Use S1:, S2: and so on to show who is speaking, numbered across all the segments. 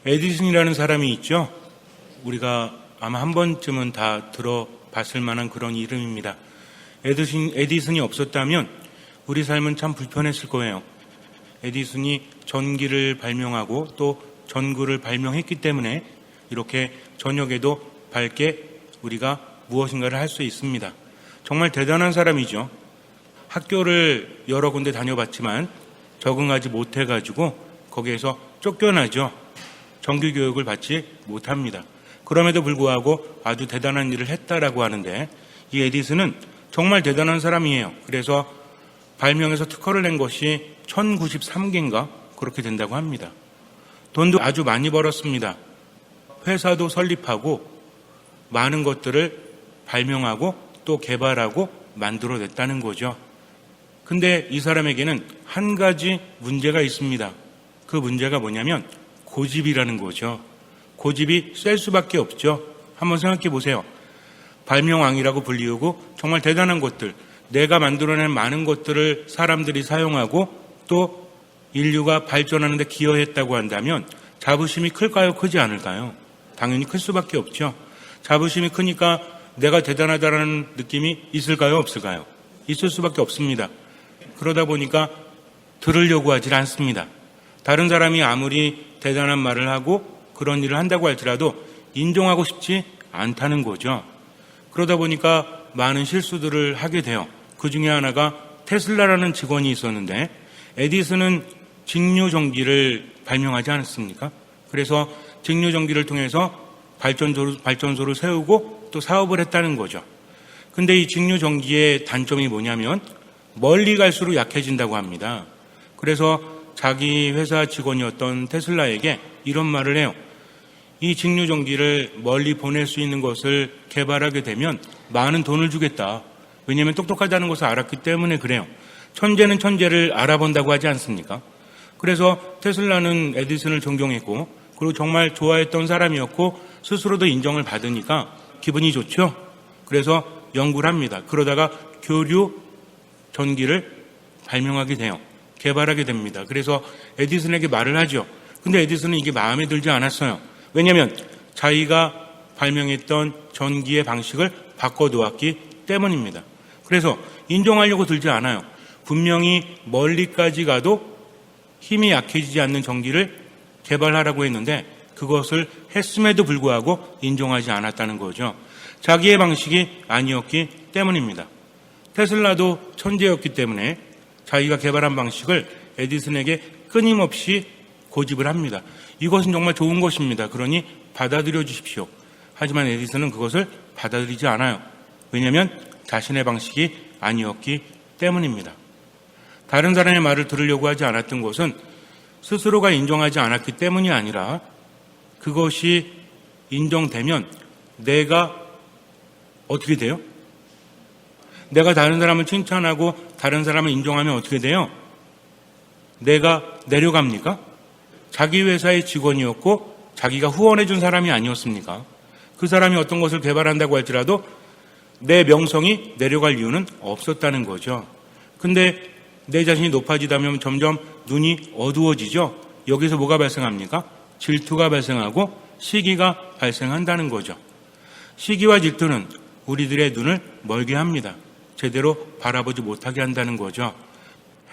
S1: 에디슨이라는 사람이 있죠. 우리가 아마 한 번쯤은 다 들어봤을 만한 그런 이름입니다. 에디슨이 없었다면 우리 삶은 참 불편했을 거예요. 에디슨이 전기를 발명하고 또 전구를 발명했기 때문에 이렇게 저녁에도 밝게 우리가 무엇인가를 할 수 있습니다. 정말 대단한 사람이죠. 학교를 여러 군데 다녀봤지만 적응하지 못해가지고 거기에서 쫓겨나죠. 정규교육을 받지 못합니다. 그럼에도 불구하고 아주 대단한 일을 했다라고 하는데 이 에디슨은 정말 대단한 사람이에요. 그래서 발명해서 특허를 낸 것이 1093개인가 그렇게 된다고 합니다. 돈도 아주 많이 벌었습니다. 회사도 설립하고 많은 것들을 발명하고 또 개발하고 만들어냈다는 거죠. 근데 이 사람에게는 한 가지 문제가 있습니다. 그 문제가 뭐냐면 고집이라는 거죠. 고집이 셀 수밖에 없죠. 한번 생각해 보세요. 발명왕이라고 불리우고 정말 대단한 것들, 내가 만들어낸 많은 것들을 사람들이 사용하고 또 인류가 발전하는 데 기여했다고 한다면 자부심이 클까요? 크지 않을까요? 당연히 클 수밖에 없죠. 자부심이 크니까 내가 대단하다라는 느낌이 있을까요? 없을까요? 있을 수밖에 없습니다. 그러다 보니까 들으려고 하질 않습니다. 다른 사람이 아무리 대단한 말을 하고 그런 일을 한다고 할지라도 인정하고 싶지 않다는 거죠. 그러다 보니까 많은 실수들을 하게 돼요. 그 중에 하나가 테슬라라는 직원이 있었는데 에디슨은 직류전기를 발명하지 않았습니까? 그래서 직류전기를 통해서 발전소를 세우고 또 사업을 했다는 거죠. 근데 이 직류전기의 단점이 뭐냐면 멀리 갈수록 약해진다고 합니다. 그래서 자기 회사 직원이었던 테슬라에게 이런 말을 해요. 이 직류전기를 멀리 보낼 수 있는 것을 개발하게 되면 많은 돈을 주겠다. 왜냐하면 똑똑하다는 것을 알았기 때문에 그래요. 천재는 천재를 알아본다고 하지 않습니까? 그래서 테슬라는 에디슨을 존경했고 그리고 정말 좋아했던 사람이었고 스스로도 인정을 받으니까 기분이 좋죠. 그래서 연구를 합니다. 그러다가 교류 전기를 발명하게 돼요. 개발하게 됩니다. 그래서 에디슨에게 말을 하죠. 근데 에디슨은 이게 마음에 들지 않았어요. 왜냐하면 자기가 발명했던 전기의 방식을 바꿔놓았기 때문입니다. 그래서 인정하려고 들지 않아요. 분명히 멀리까지 가도 힘이 약해지지 않는 전기를 개발하라고 했는데 그것을 했음에도 불구하고 인정하지 않았다는 거죠. 자기의 방식이 아니었기 때문입니다. 테슬라도 천재였기 때문에 자기가 개발한 방식을 에디슨에게 끊임없이 고집을 합니다. 이것은 정말 좋은 것입니다. 그러니 받아들여 주십시오. 하지만 에디슨은 그것을 받아들이지 않아요. 왜냐하면 자신의 방식이 아니었기 때문입니다. 다른 사람의 말을 들으려고 하지 않았던 것은 스스로가 인정하지 않았기 때문이 아니라 그것이 인정되면 내가 어떻게 돼요? 내가 다른 사람을 칭찬하고 다른 사람을 인정하면 어떻게 돼요? 내가 내려갑니까? 자기 회사의 직원이었고 자기가 후원해 준 사람이 아니었습니까? 그 사람이 어떤 것을 개발한다고 할지라도 내 명성이 내려갈 이유는 없었다는 거죠. 근데 내 자신이 높아지다 보면 점점 눈이 어두워지죠. 여기서 뭐가 발생합니까? 질투가 발생하고 시기가 발생한다는 거죠. 시기와 질투는 우리들의 눈을 멀게 합니다. 제대로 바라보지 못하게 한다는 거죠.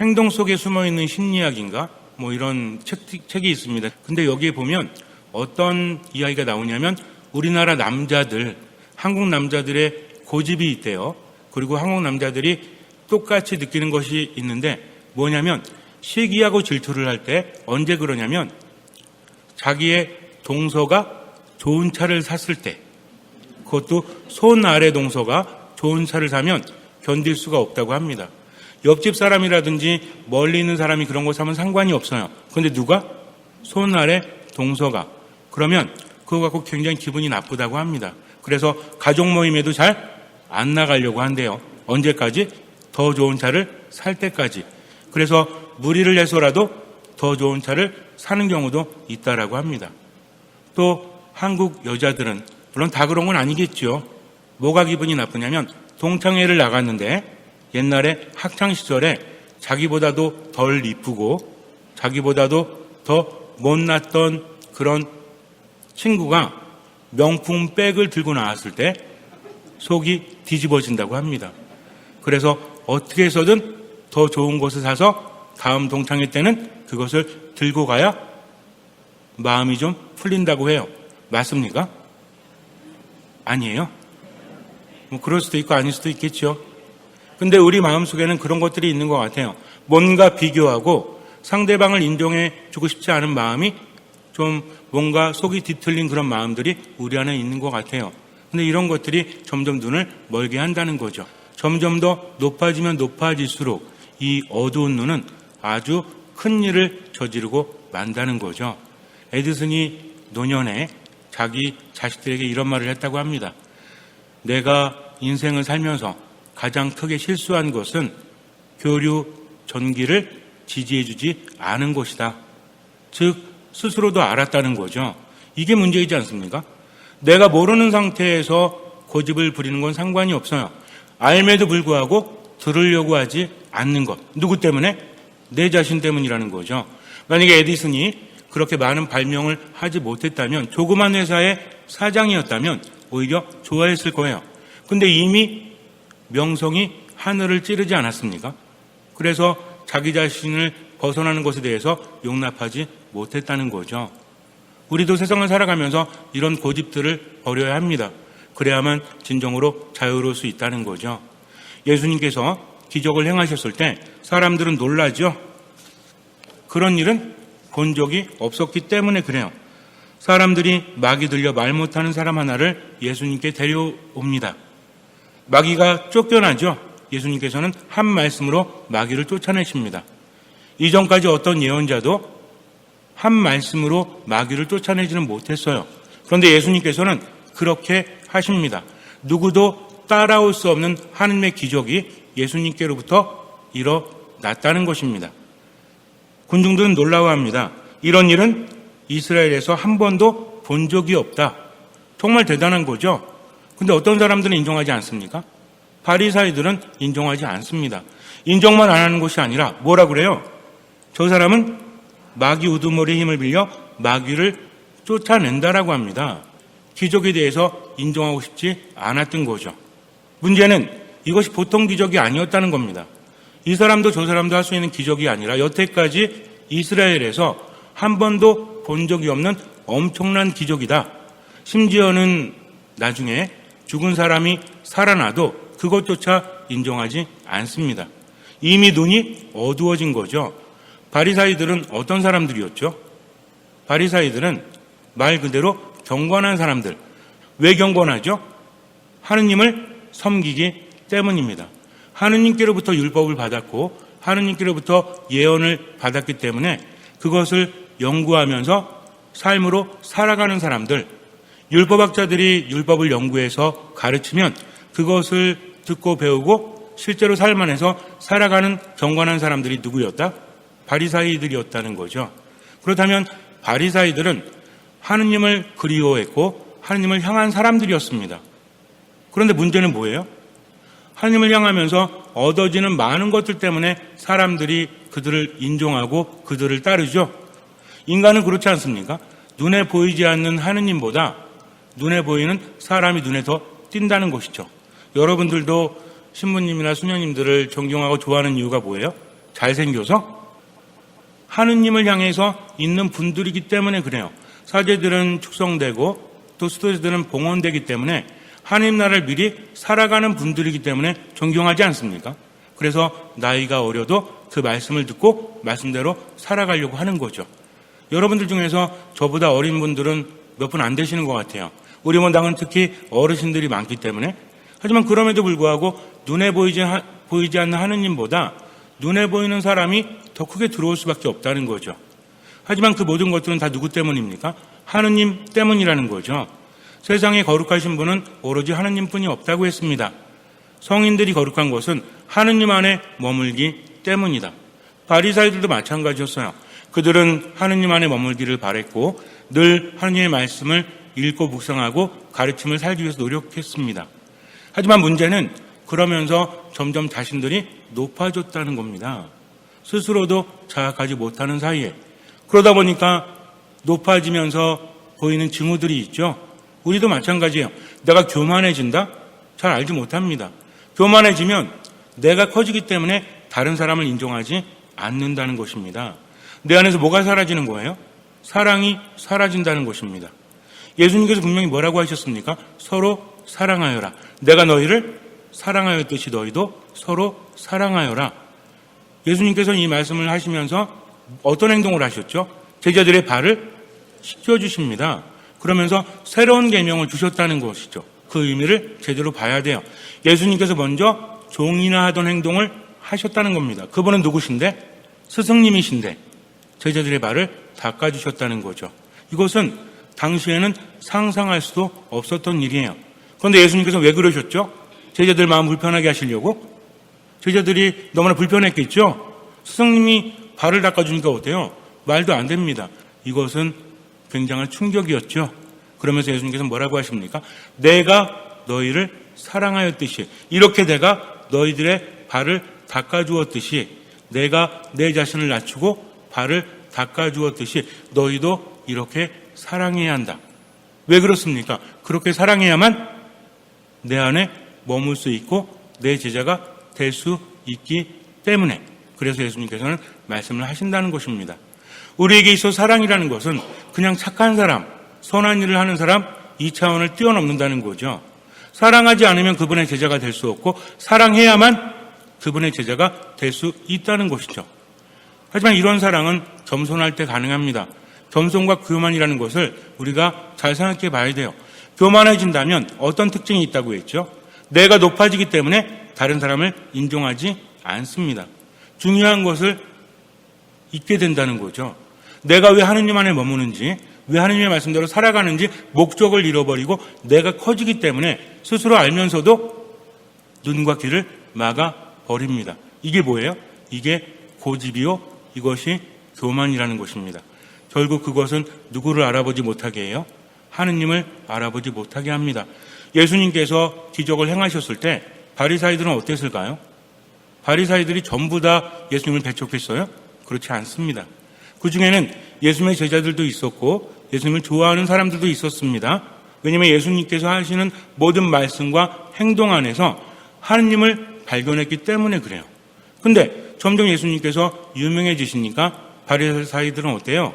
S1: 행동 속에 숨어있는 심리학인가? 이런 책이 있습니다. 근데 여기에 보면 어떤 이야기가 나오냐면 우리나라 남자들, 한국 남자들의 고집이 있대요. 그리고 한국 남자들이 똑같이 느끼는 것이 있는데 뭐냐면 시기하고 질투를 할 때 언제 그러냐면 자기의 동서가 좋은 차를 샀을 때, 그것도 손 아래 동서가 좋은 차를 사면 견딜 수가 없다고 합니다. 옆집 사람이라든지 멀리 있는 사람이 그런 거 사면 상관이 없어요. 그런데 누가? 손 아래 동서가. 그러면 그거 갖고 굉장히 기분이 나쁘다고 합니다. 그래서 가족 모임에도 잘 안 나가려고 한대요. 언제까지? 더 좋은 차를 살 때까지. 그래서 무리를 해서라도 더 좋은 차를 사는 경우도 있다라고 합니다. 또 한국 여자들은 물론 다 그런 건 아니겠죠. 뭐가 기분이 나쁘냐면 동창회를 나갔는데 옛날에 학창시절에 자기보다도 덜 이쁘고 자기보다도 더 못났던 그런 친구가 명품 백을 들고 나왔을 때 속이 뒤집어진다고 합니다. 그래서 어떻게 해서든 더 좋은 것을 사서 다음 동창회 때는 그것을 들고 가야 마음이 좀 풀린다고 해요. 맞습니까? 아니에요? 뭐 그럴 수도 있고 아닐 수도 있겠죠. 근데 우리 마음속에는 그런 것들이 있는 것 같아요. 뭔가 비교하고 상대방을 인정해 주고 싶지 않은 마음이 좀 뭔가 속이 뒤틀린 그런 마음들이 우리 안에 있는 것 같아요. 근데 이런 것들이 점점 눈을 멀게 한다는 거죠. 점점 더 높아지면 높아질수록 이 어두운 눈은 아주 큰 일을 저지르고 만다는 거죠. 에디슨이 노년에 자기 자식들에게 이런 말을 했다고 합니다. 내가 인생을 살면서 가장 크게 실수한 것은 교류 전기를 지지해주지 않은 것이다. 즉 스스로도 알았다는 거죠. 이게 문제이지 않습니까? 내가 모르는 상태에서 고집을 부리는 건 상관이 없어요. 알매도 불구하고 들으려고 하지 않는 것. 누구 때문에? 내 자신 때문이라는 거죠. 만약에 에디슨이 그렇게 많은 발명을 하지 못했다면, 조그만 회사의 사장이었다면 오히려 좋아했을 거예요. 근데 이미 명성이 하늘을 찌르지 않았습니까? 그래서 자기 자신을 벗어나는 것에 대해서 용납하지 못했다는 거죠. 우리도 세상을 살아가면서 이런 고집들을 버려야 합니다. 그래야만 진정으로 자유로울 수 있다는 거죠. 예수님께서 기적을 행하셨을 때 사람들은 놀라죠. 그런 일은 본 적이 없었기 때문에 그래요. 사람들이 마귀 들려 말 못하는 사람 하나를 예수님께 데려옵니다. 마귀가 쫓겨나죠. 예수님께서는 한 말씀으로 마귀를 쫓아내십니다. 이전까지 어떤 예언자도 한 말씀으로 마귀를 쫓아내지는 못했어요. 그런데 예수님께서는 그렇게 하십니다. 누구도 따라올 수 없는 하나님의 기적이 예수님께로부터 일어났다는 것입니다. 군중들은 놀라워합니다. 이런 일은 이스라엘에서 한 번도 본 적이 없다. 정말 대단한 거죠. 근데 어떤 사람들은 인정하지 않습니까? 바리사이들은 인정하지 않습니다. 인정만 안 하는 것이 아니라 뭐라 그래요? 저 사람은 마귀 우두머리의 힘을 빌려 마귀를 쫓아낸다라고 합니다. 기적에 대해서 인정하고 싶지 않았던 거죠. 문제는 이것이 보통 기적이 아니었다는 겁니다. 이 사람도 저 사람도 할 수 있는 기적이 아니라 여태까지 이스라엘에서 한 번도 본 적이 없는 엄청난 기적이다. 심지어는 나중에 죽은 사람이 살아나도 그것조차 인정하지 않습니다. 이미 눈이 어두워진 거죠. 바리사이들은 어떤 사람들이었죠? 바리사이들은 말 그대로 경건한 사람들. 왜 경건하죠? 하느님을 섬기기 때문입니다. 하느님께로부터 율법을 받았고 하느님께로부터 예언을 받았기 때문에 그것을 연구하면서 삶으로 살아가는 사람들, 율법학자들이 율법을 연구해서 가르치면 그것을 듣고 배우고 실제로 삶 안에서 살아가는 경건한 사람들이 누구였다? 바리사이들이었다는 거죠. 그렇다면 바리사이들은 하느님을 그리워했고 하느님을 향한 사람들이었습니다. 그런데 문제는 뭐예요? 하느님을 향하면서 얻어지는 많은 것들 때문에 사람들이 그들을 인정하고 그들을 따르죠. 인간은 그렇지 않습니까? 눈에 보이지 않는 하느님보다 눈에 보이는 사람이 눈에 더 띈다는 것이죠. 여러분들도 신부님이나 수녀님들을 존경하고 좋아하는 이유가 뭐예요? 잘생겨서? 하느님을 향해서 있는 분들이기 때문에 그래요. 사제들은 축성되고 또 수도자들은 봉헌되기 때문에 하느님 나라를 미리 살아가는 분들이기 때문에 존경하지 않습니까? 그래서 나이가 어려도 그 말씀을 듣고 말씀대로 살아가려고 하는 거죠. 여러분들 중에서 저보다 어린 분들은 몇 분 안 되시는 것 같아요. 우리 본당은 특히 어르신들이 많기 때문에. 하지만 그럼에도 불구하고 눈에 보이지 않는 하느님보다 눈에 보이는 사람이 더 크게 들어올 수밖에 없다는 거죠. 하지만 그 모든 것들은 다 누구 때문입니까? 하느님 때문이라는 거죠. 세상에 거룩하신 분은 오로지 하느님뿐이 없다고 했습니다. 성인들이 거룩한 것은 하느님 안에 머물기 때문이다. 바리사이들도 마찬가지였어요. 그들은 하느님 안에 머물기를 바랬고 늘 하느님의 말씀을 읽고 묵상하고 가르침을 살기 위해서 노력했습니다. 하지만 문제는 그러면서 점점 자신들이 높아졌다는 겁니다. 스스로도 자각하지 못하는 사이에. 그러다 보니까 높아지면서 보이는 징후들이 있죠. 우리도 마찬가지예요. 내가 교만해진다? 잘 알지 못합니다. 교만해지면 내가 커지기 때문에 다른 사람을 인정하지 않는다는 것입니다. 내 안에서 뭐가 사라지는 거예요? 사랑이 사라진다는 것입니다. 예수님께서 분명히 뭐라고 하셨습니까? 서로 사랑하여라. 내가 너희를 사랑하였듯이 너희도 서로 사랑하여라. 예수님께서는 이 말씀을 하시면서 어떤 행동을 하셨죠? 제자들의 발을 씻겨주십니다. 그러면서 새로운 계명을 주셨다는 것이죠. 그 의미를 제대로 봐야 돼요. 예수님께서 먼저 종이나 하던 행동을 하셨다는 겁니다. 그분은 누구신데? 스승님이신데 제자들의 발을 닦아주셨다는 거죠. 이것은 당시에는 상상할 수도 없었던 일이에요. 그런데 예수님께서 왜 그러셨죠? 제자들 마음 불편하게 하시려고? 제자들이 너무나 불편했겠죠? 스승님이 발을 닦아주니까 어때요? 말도 안 됩니다. 이것은 굉장한 충격이었죠. 그러면서 예수님께서 뭐라고 하십니까? 내가 너희를 사랑하였듯이, 이렇게 내가 너희들의 발을 닦아주었듯이, 내가 내 자신을 낮추고 발을 닦아주었듯이 너희도 이렇게 사랑해야 한다. 왜 그렇습니까? 그렇게 사랑해야만 내 안에 머물 수 있고 내 제자가 될 수 있기 때문에, 그래서 예수님께서는 말씀을 하신다는 것입니다. 우리에게 있어 사랑이라는 것은 그냥 착한 사람, 선한 일을 하는 사람, 이 차원을 뛰어넘는다는 거죠. 사랑하지 않으면 그분의 제자가 될 수 없고 사랑해야만 그분의 제자가 될 수 있다는 것이죠. 하지만 이런 사랑은 겸손할 때 가능합니다. 겸손과 교만이라는 것을 우리가 잘 생각해 봐야 돼요. 교만해진다면 어떤 특징이 있다고 했죠? 내가 높아지기 때문에 다른 사람을 인정하지 않습니다. 중요한 것을 잊게 된다는 거죠. 내가 왜 하느님 안에 머무는지, 왜 하느님의 말씀대로 살아가는지 목적을 잃어버리고 내가 커지기 때문에 스스로 알면서도 눈과 귀를 막아버립니다. 이게 뭐예요? 이게 고집이요, 이것이 교만이라는 것입니다. 결국 그것은 누구를 알아보지 못하게 해요? 하느님을 알아보지 못하게 합니다. 예수님께서 기적을 행하셨을 때 바리사이들은 어땠을까요? 바리사이들이 전부 다 예수님을 배척했어요? 그렇지 않습니다. 그 중에는 예수님의 제자들도 있었고 예수님을 좋아하는 사람들도 있었습니다. 왜냐하면 예수님께서 하시는 모든 말씀과 행동 안에서 하느님을 발견했기 때문에 그래요. 근데 점점 예수님께서 유명해지시니까 바리사이들은 어때요?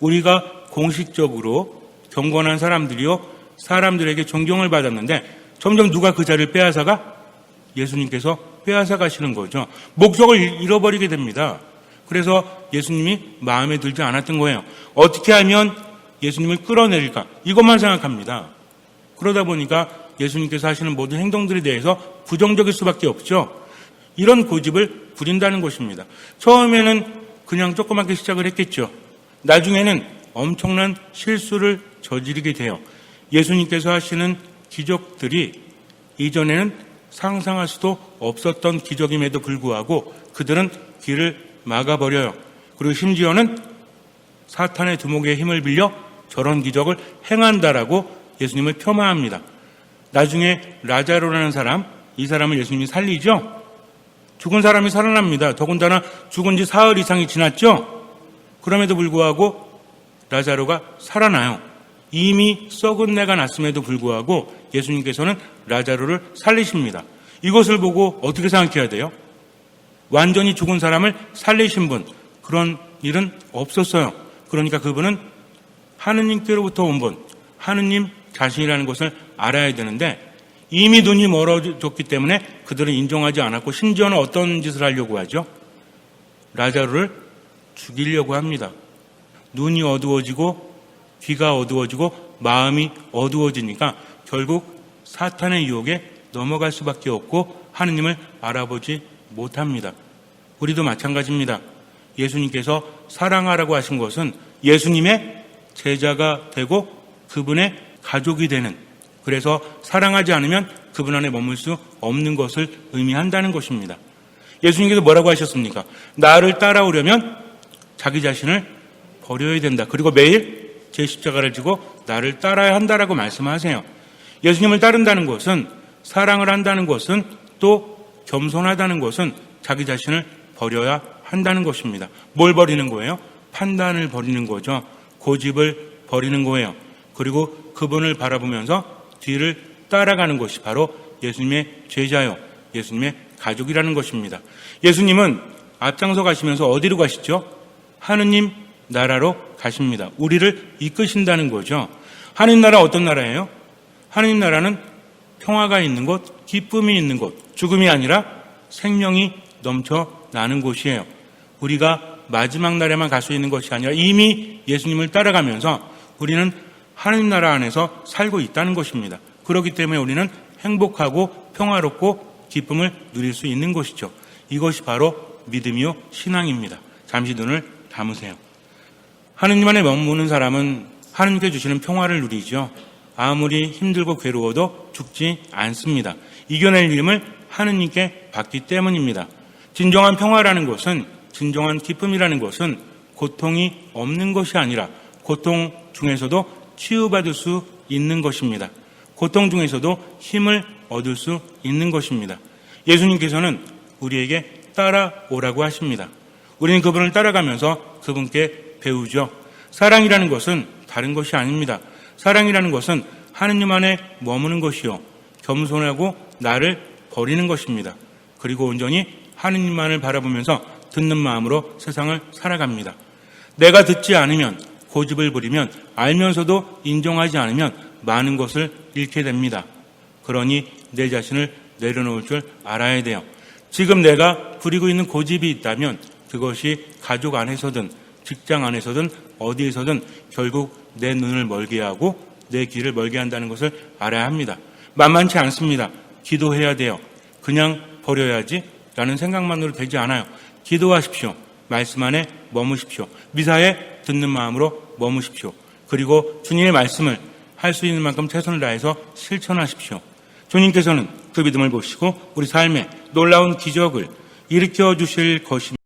S1: 우리가 공식적으로 경건한 사람들이요, 사람들에게 존경을 받았는데 점점 누가 그 자리를 빼앗아가? 예수님께서 빼앗아 가시는 거죠. 목적을 잃어버리게 됩니다. 그래서 예수님이 마음에 들지 않았던 거예요. 어떻게 하면 예수님을 끌어내릴까? 이것만 생각합니다. 그러다 보니까 예수님께서 하시는 모든 행동들에 대해서 부정적일 수밖에 없죠. 이런 고집을 부린다는 것입니다. 처음에는 그냥 조그맣게 시작을 했겠죠. 나중에는 엄청난 실수를 저지르게 돼요. 예수님께서 하시는 기적들이 이전에는 상상할 수도 없었던 기적임에도 불구하고 그들은 길을 막아버려요. 그리고 심지어는 사탄의 두목의 힘을 빌려 저런 기적을 행한다라고 예수님을 폄하합니다. 나중에 라자로라는 사람, 이 사람을 예수님이 살리죠. 죽은 사람이 살아납니다. 더군다나 죽은 지 사흘 이상이 지났죠. 그럼에도 불구하고 라자로가 살아나요. 이미 썩은 내가 났음에도 불구하고 예수님께서는 라자로를 살리십니다. 이것을 보고 어떻게 생각해야 돼요? 완전히 죽은 사람을 살리신 분, 그런 일은 없었어요. 그러니까 그분은 하느님께로부터 온 분, 하느님 자신이라는 것을 알아야 되는데 이미 눈이 멀어졌기 때문에 그들은 인정하지 않았고 심지어는 어떤 짓을 하려고 하죠? 라자로를 죽이려고 합니다. 눈이 어두워지고 귀가 어두워지고 마음이 어두워지니까 결국 사탄의 유혹에 넘어갈 수밖에 없고 하느님을 알아보지 못합니다. 우리도 마찬가지입니다. 예수님께서 사랑하라고 하신 것은 예수님의 제자가 되고 그분의 가족이 되는, 그래서 사랑하지 않으면 그분 안에 머물 수 없는 것을 의미한다는 것입니다. 예수님께서 뭐라고 하셨습니까? 나를 따라오려면 자기 자신을 버려야 된다. 그리고 매일 제 십자가를 지고 나를 따라야 한다라고 말씀하세요. 예수님을 따른다는 것은, 사랑을 한다는 것은, 또 겸손하다는 것은 자기 자신을 버려야 한다는 것입니다. 뭘 버리는 거예요? 판단을 버리는 거죠. 고집을 버리는 거예요. 그리고 그분을 바라보면서 뒤를 따라가는 것이 바로 예수님의 제자요, 예수님의 가족이라는 것입니다. 예수님은 앞장서 가시면서 어디로 가시죠? 하느님 나라로 가십니다. 우리를 이끄신다는 거죠. 하느님 나라 어떤 나라예요? 하느님 나라는 평화가 있는 곳, 기쁨이 있는 곳, 죽음이 아니라 생명이 넘쳐나는 곳이에요. 우리가 마지막 날에만 갈 수 있는 것이 아니라 이미 예수님을 따라가면서 우리는 하느님 나라 안에서 살고 있다는 것입니다. 그렇기 때문에 우리는 행복하고 평화롭고 기쁨을 누릴 수 있는 것이죠. 이것이 바로 믿음이요 신앙입니다. 잠시 눈을 감으세요. 하느님 안에 머무는 사람은 하느님께 주시는 평화를 누리죠. 아무리 힘들고 괴로워도 죽지 않습니다. 이겨낼 힘을 하느님께 받기 때문입니다. 진정한 평화라는 것은, 진정한 기쁨이라는 것은 고통이 없는 것이 아니라 고통 중에서도 치유받을 수 있는 것입니다. 고통 중에서도 힘을 얻을 수 있는 것입니다. 예수님께서는 우리에게 따라오라고 하십니다. 우리는 그분을 따라가면서 그분께 배우죠. 사랑이라는 것은 다른 것이 아닙니다. 사랑이라는 것은 하느님 안에 머무는 것이요, 겸손하고 나를 버리는 것입니다. 그리고 온전히 하느님만을 바라보면서 듣는 마음으로 세상을 살아갑니다. 내가 듣지 않으면, 고집을 부리면, 알면서도 인정하지 않으면 많은 것을 잃게 됩니다. 그러니 내 자신을 내려놓을 줄 알아야 돼요. 지금 내가 부리고 있는 고집이 있다면 그것이 가족 안에서든 직장 안에서든 어디에서든 결국 내 눈을 멀게 하고 내 귀를 멀게 한다는 것을 알아야 합니다. 만만치 않습니다. 기도해야 돼요. 그냥 버려야지 라는 생각만으로 되지 않아요. 기도하십시오. 말씀 안에 머무십시오. 미사에 듣는 마음으로 머무십시오. 그리고 주님의 말씀을 할 수 있는 만큼 최선을 다해서 실천하십시오. 주님께서는 그 믿음을 보시고 우리 삶에 놀라운 기적을 일으켜 주실 것입니다.